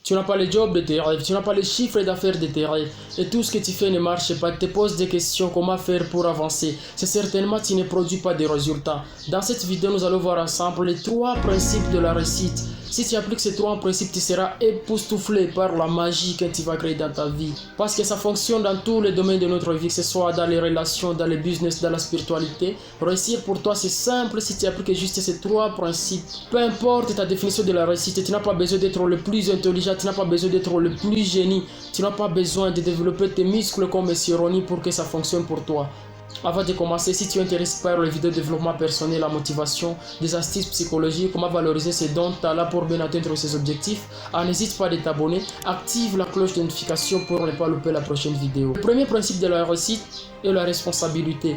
Tu n'as pas le job de tes rêves, tu n'as pas les chiffres d'affaires de tes rêves. Et tout ce que tu fais ne marche pas. Tu te poses des questions, comment faire pour avancer. C'est certainement tu ne produis pas de résultats. Dans cette vidéo, nous allons voir ensemble les 3 principes de la réussite. Si tu appliques ces 3 principes, tu seras époustouflé par la magie que tu vas créer dans ta vie. Parce que ça fonctionne dans tous les domaines de notre vie, que ce soit dans les relations, dans le business, dans la spiritualité. Réussir pour toi, c'est simple si tu appliques juste ces 3 principes. Peu importe ta définition de la réussite, tu n'as pas besoin d'être le plus intelligent, tu n'as pas besoin d'être le plus génie, tu n'as pas besoin de développer tes muscles comme Ronnie pour que ça fonctionne pour toi. Avant de commencer, si tu es intéressé par les vidéos de développement personnel, la motivation, des astuces psychologiques, comment valoriser ses dons, talents pour bien atteindre ses objectifs, n'hésite pas à t'abonner, active la cloche de notification pour ne pas louper la prochaine vidéo. Le premier principe de la réussite est la responsabilité.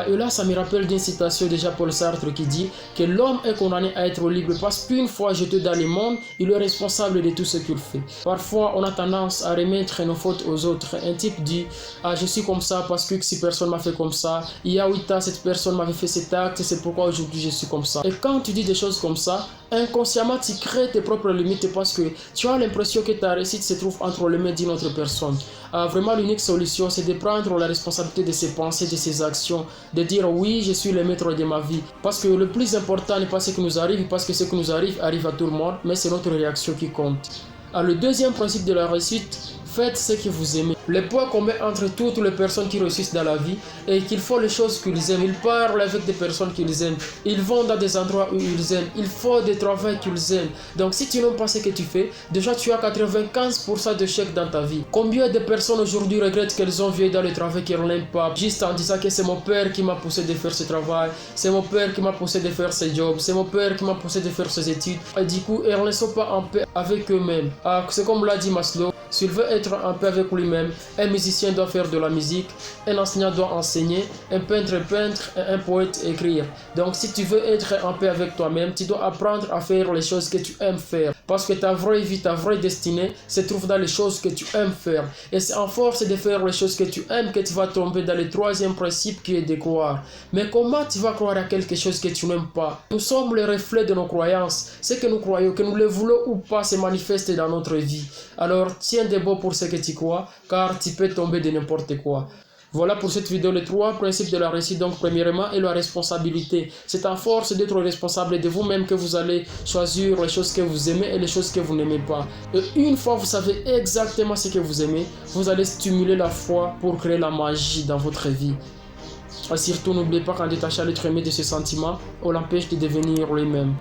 Et là, ça me rappelle d'une citation de Paul Sartre qui dit que l'homme est condamné à être libre parce qu'une fois jeté dans le monde, il est responsable de tout ce qu'il fait. Parfois, on a tendance à remettre nos fautes aux autres. Un type dit je suis comme ça parce que si personne m'a fait comme ça, il y a 8 ans, cette personne m'avait fait cet acte, c'est pourquoi aujourd'hui je suis comme ça. Et quand tu dis des choses comme ça, inconsciemment tu crées tes propres limites parce que tu as l'impression que ta réussite se trouve entre les mains d'une autre personne. Vraiment, l'unique solution, c'est de prendre la responsabilité de ses pensées, de ses actions, de dire oui, je suis le maître de ma vie. Parce que le plus important n'est pas ce qui nous arrive, parce que ce qui nous arrive arrive à tout le monde, mais c'est notre réaction qui compte. Le deuxième principe de la réussite, faites ce que vous aimez. Le point commun entre toutes les personnes qui réussissent dans la vie est qu'ils font les choses qu'ils aiment. Ils parlent avec des personnes qu'ils aiment. Ils vont dans des endroits où ils aiment. Ils font des travaux qu'ils aiment. Donc si tu n'aimes pas ce que tu fais, déjà tu as 95% d'échecs dans ta vie. Combien de personnes aujourd'hui regrettent qu'elles ont vécu dans le travail qu'elles n'aiment pas, juste en disant que c'est mon père qui m'a poussé de faire ce travail, c'est mon père qui m'a poussé de faire ce job, c'est mon père qui m'a poussé de faire ces études. Et du coup, elles ne sont pas en paix avec eux-mêmes. C'est comme l'a dit Maslow. S'il veut être en paix avec lui-même, un musicien doit faire de la musique, un enseignant doit enseigner, un peintre peindre et un poète écrire. Donc si tu veux être en paix avec toi-même, tu dois apprendre à faire les choses que tu aimes faire. Parce que ta vraie vie, ta vraie destinée se trouve dans les choses que tu aimes faire. Et c'est en force de faire les choses que tu aimes que tu vas tomber dans le 3e principe qui est de croire. Mais comment tu vas croire à quelque chose que tu n'aimes pas? Nous sommes le reflet de nos croyances. Ce que nous croyons, que nous le voulons ou pas, se manifeste dans notre vie. Alors tiens debout pour ce que tu crois, car tu peux tomber de n'importe quoi. Voilà pour cette vidéo les 3 principes de la réussite. Donc premièrement est la responsabilité. C'est à force d'être responsable de vous-même que vous allez choisir les choses que vous aimez et les choses que vous n'aimez pas. Et une fois vous savez exactement ce que vous aimez, vous allez stimuler la foi pour créer la magie dans votre vie. Et surtout n'oubliez pas qu'en détachant l'être aimé de ses sentiments, on l'empêche de devenir lui-même.